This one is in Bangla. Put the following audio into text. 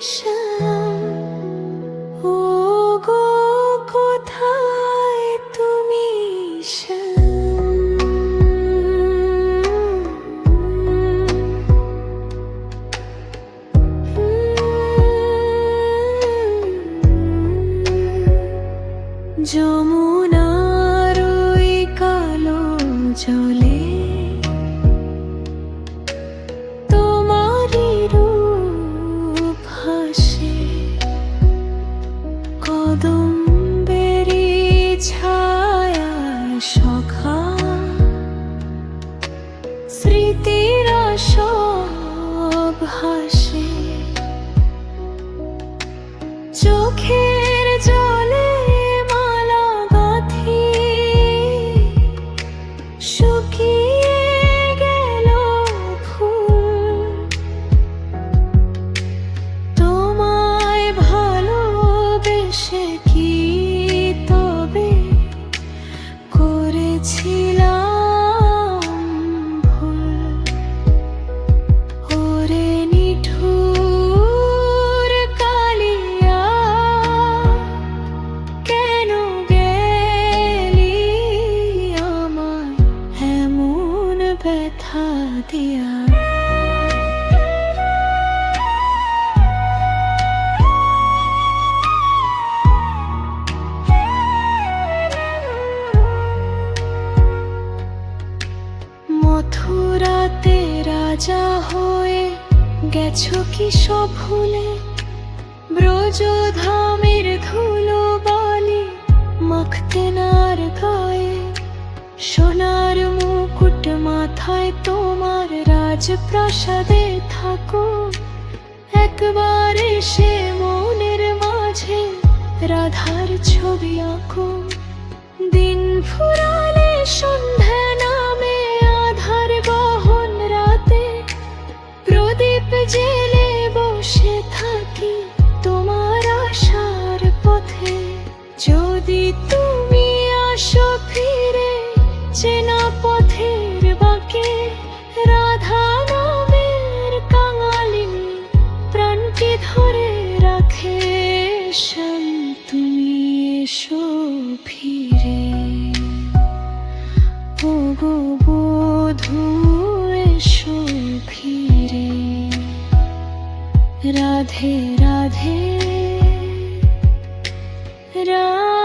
শ্যাম ও গো কোথায় তুমি যমুনার ওই কালো জলে তোমারই রূপ ভাসে, কদম্বেরি ছায়ায় সখা স্মৃতিরা সব হাসে। চোখের জলে মালা গাঁথি শুকিয়ে গেল ফুল, তোমায় ভালোবেসে কি তবে করেছিলাম ভুল? ওরে নিঠুর কালিয়া কেন গেলি আমায় এমন ব্যথা দিয়া? মথুরাতে রাজা হয়ে গেছো কি সব ভুলে? ব্রজধামের ধুলো বালি মাখতে নার গায়ে, সোনার মুকুট মাথায় তোমার রাজপ্রাসাদে থাকো। একবার এসে মনের মাঝে রাধার ছবি আঁকো। দিন ফুরালে সন্ধ্যা নামে আধার বহন রাতে, প্রদীপ জেলে বসে থাকি তোমার আশার পথে। যদি তুমি আসো ফিরে চেনা পথের বাঁকে, রাধা নামের কাঙালিনী প্রাণটি ধরে রাখে। শ্যাম তুমি এসো ফিরে, ও গো বধূ এসো ফিরে। রাধে রাধে রাধে।